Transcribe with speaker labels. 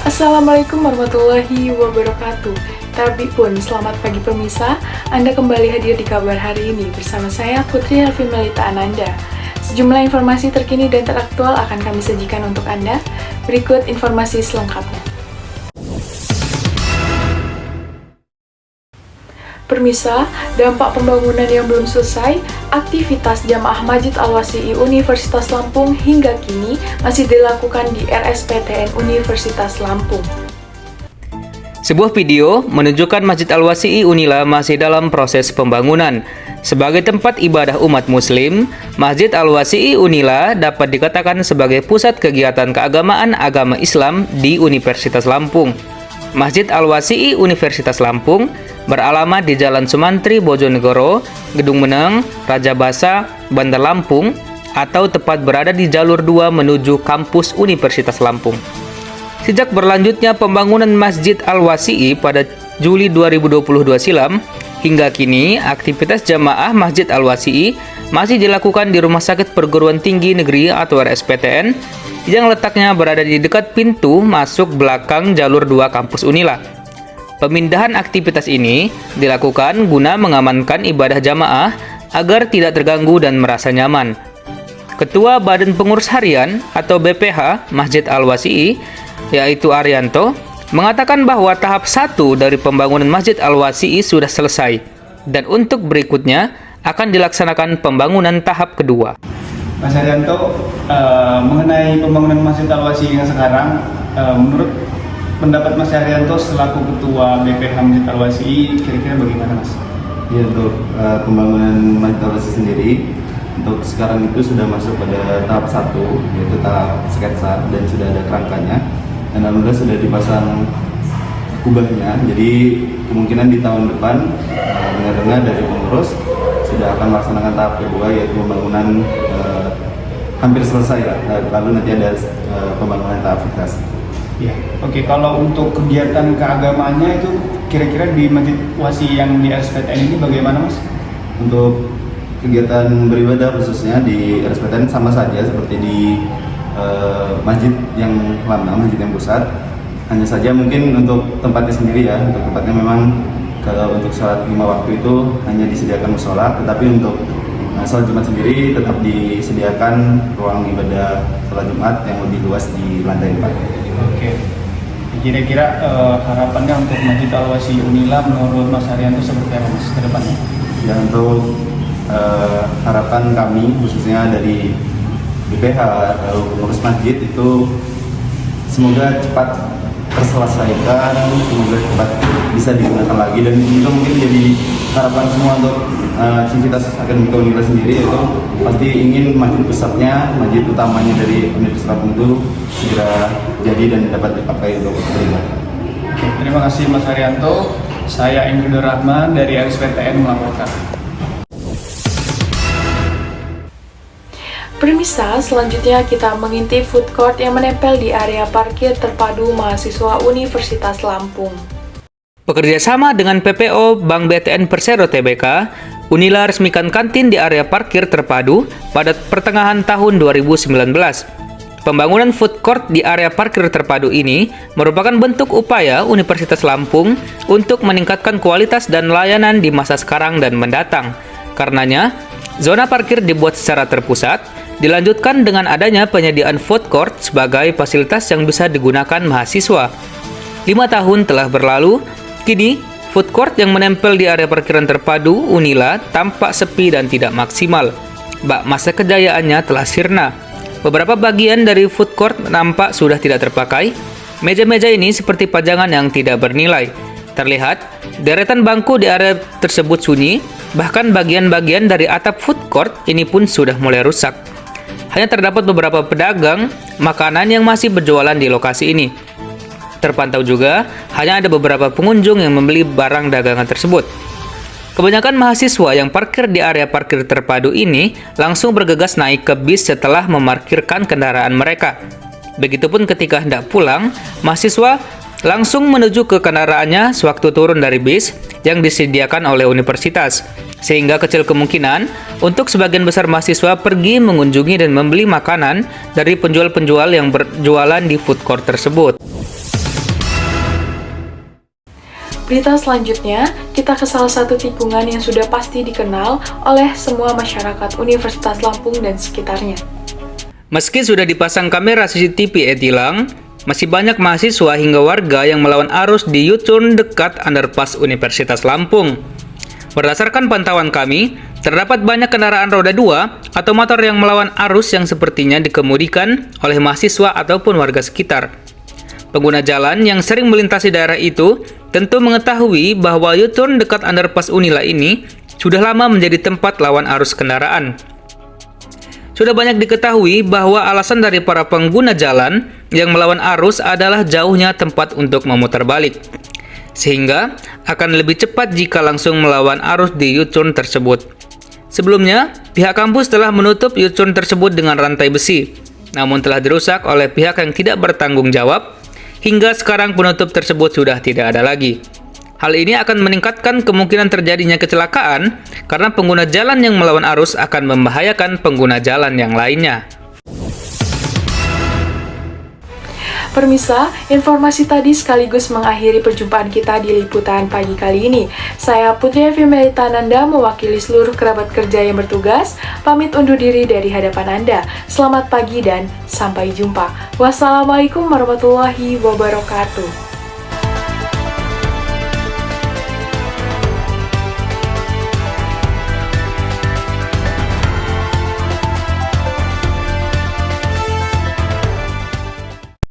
Speaker 1: Assalamualaikum warahmatullahi wabarakatuh. Tapi pun, selamat pagi pemirsa. Anda kembali hadir di kabar hari ini bersama saya Putri Alvin Melita Ananda. Sejumlah informasi terkini dan teraktual akan kami sajikan untuk Anda. Berikut informasi selengkapnya. Permisa, dampak pembangunan yang belum selesai, aktivitas Jamaah Masjid Al-Wasi'i Universitas Lampung hingga kini masih dilakukan di RSPTN Universitas Lampung.
Speaker 2: Sebuah video menunjukkan Masjid Al-Wasi'i Unila masih dalam proses pembangunan. Sebagai tempat ibadah umat muslim, Masjid Al-Wasi'i Unila dapat dikatakan sebagai pusat kegiatan keagamaan agama Islam di Universitas Lampung. Masjid Al-Wasi'i Universitas Lampung beralamat di Jalan Sumantri, Bojonegoro, Gedung Meneng, Raja Basa, Bandar Lampung, atau tepat berada di jalur 2 menuju kampus Universitas Lampung. Sejak berlanjutnya pembangunan Masjid Al-Wasi'i pada Juli 2022 silam, hingga kini aktivitas jamaah Masjid Al-Wasi'i masih dilakukan di Rumah Sakit Perguruan Tinggi Negeri atau RSPTN yang letaknya berada di dekat pintu masuk belakang jalur 2 kampus Unila. Pemindahan aktivitas ini dilakukan guna mengamankan ibadah jamaah agar tidak terganggu dan merasa nyaman. Ketua Badan Pengurus Harian atau BPH Masjid Al-Wasi'i, yaitu Arianto, mengatakan bahwa tahap 1 dari pembangunan Masjid Al-Wasi'i sudah selesai dan untuk berikutnya akan dilaksanakan pembangunan tahap kedua.
Speaker 3: Mas Arianto, mengenai pembangunan Masjid Al-Wasi'i yang sekarang, menurut pendapat Mas Arianto selaku Ketua BPH Masjid Al-Wasi'i, kira-kira bagaimana Mas?
Speaker 4: Ya, untuk pembangunan Masjid Al-Wasi'i sendiri, untuk sekarang itu sudah masuk pada tahap 1, yaitu tahap sketsa, dan sudah ada kerangkanya. Dan alhamdulillah sudah dipasang kubahnya, jadi kemungkinan di tahun depan dengar-dengar dari pengurus sudah akan melaksanakan tahap kedua, yaitu pembangunan hampir selesai lah. Lalu nanti ada pembangunan tahap fondasi.
Speaker 3: Ya, oke. Kalau untuk kegiatan keagamaannya itu kira-kira di Masjid Wasi'i yang di RSPTN ini bagaimana Mas?
Speaker 4: Untuk kegiatan beribadah khususnya di RSPTN sama saja seperti di masjid yang lama, masjid yang pusat. Hanya saja mungkin untuk tempatnya sendiri ya, untuk tempatnya memang kalau untuk sholat 5 waktu itu hanya disediakan musola, tetapi untuk sholat Jumat sendiri tetap disediakan ruang ibadah sholat Jumat yang lebih luas di lantai 4.
Speaker 3: Oke. Kira-kira harapannya untuk Masjid Al-Wasi'i Unila menurut Mas Arianto seperti apa Mas ke depannya?
Speaker 4: Ya, untuk harapan kami khususnya dari BPH atau pengurus masjid itu semoga cepat terselesaikan, semoga cepat bisa digunakan lagi, dan juga mungkin jadi harapan semua untuk Civitas Akademika Unila sendiri, yaitu pasti ingin masjid pusatnya, masjid utamanya dari Universitas Lampung itu segera jadi dan dapat dipakai untuk beribadah.
Speaker 3: Terima kasih Mas Arianto. Saya Indra Rahman dari RSPTN melaporkan.
Speaker 1: Permisa, selanjutnya kita mengintip food court yang menempel di area parkir terpadu mahasiswa Universitas Lampung.
Speaker 2: Bekerja sama dengan PPO Bank BTN Persero Tbk, Unila resmikan kantin di area parkir terpadu pada pertengahan tahun 2019. Pembangunan food court di area parkir terpadu ini merupakan bentuk upaya Universitas Lampung untuk meningkatkan kualitas dan layanan di masa sekarang dan mendatang. Karenanya, zona parkir dibuat secara terpusat, dilanjutkan dengan adanya penyediaan food court sebagai fasilitas yang bisa digunakan mahasiswa. 5 tahun telah berlalu, kini food court yang menempel di area parkiran terpadu Unila tampak sepi dan tidak maksimal. Bak masa kejayaannya telah sirna. Beberapa bagian dari food court nampak sudah tidak terpakai. Meja-meja ini seperti pajangan yang tidak bernilai. Terlihat, deretan bangku di area tersebut sunyi, bahkan bagian-bagian dari atap food court ini pun sudah mulai rusak. Hanya terdapat beberapa pedagang makanan yang masih berjualan di lokasi ini. Terpantau juga, hanya ada beberapa pengunjung yang membeli barang dagangan tersebut. Kebanyakan mahasiswa yang parkir di area parkir terpadu ini langsung bergegas naik ke bis setelah memarkirkan kendaraan mereka. Begitupun ketika hendak pulang, mahasiswa langsung menuju ke kendaraannya sewaktu turun dari bis yang disediakan oleh universitas. Sehingga kecil kemungkinan untuk sebagian besar mahasiswa pergi mengunjungi dan membeli makanan dari penjual-penjual yang berjualan di food court tersebut.
Speaker 1: Berita selanjutnya, kita ke salah satu tikungan yang sudah pasti dikenal oleh semua masyarakat Universitas Lampung dan sekitarnya.
Speaker 2: Meski sudah dipasang kamera CCTV e-tilang, masih banyak mahasiswa hingga warga yang melawan arus di U-turn dekat underpass Universitas Lampung. Berdasarkan pantauan kami, terdapat banyak kendaraan roda 2 atau motor yang melawan arus yang sepertinya dikemudikan oleh mahasiswa ataupun warga sekitar. Pengguna jalan yang sering melintasi daerah itu tentu mengetahui bahwa U-turn dekat underpass Unila ini sudah lama menjadi tempat lawan arus kendaraan. Sudah banyak diketahui bahwa alasan dari para pengguna jalan yang melawan arus adalah jauhnya tempat untuk memutar balik. Sehingga akan lebih cepat jika langsung melawan arus di U-turn tersebut. Sebelumnya, pihak kampus telah menutup U-turn tersebut dengan rantai besi, namun telah dirusak oleh pihak yang tidak bertanggung jawab. Hingga sekarang penutup tersebut sudah tidak ada lagi. Hal ini akan meningkatkan kemungkinan terjadinya kecelakaan karena pengguna jalan yang melawan arus akan membahayakan pengguna jalan yang lainnya.
Speaker 1: Permisa, informasi tadi sekaligus mengakhiri perjumpaan kita di liputan pagi kali ini. Saya Putri Evi Melita Ananda mewakili seluruh kerabat kerja yang bertugas, pamit undur diri dari hadapan Anda. Selamat pagi dan sampai jumpa. Wassalamualaikum warahmatullahi wabarakatuh.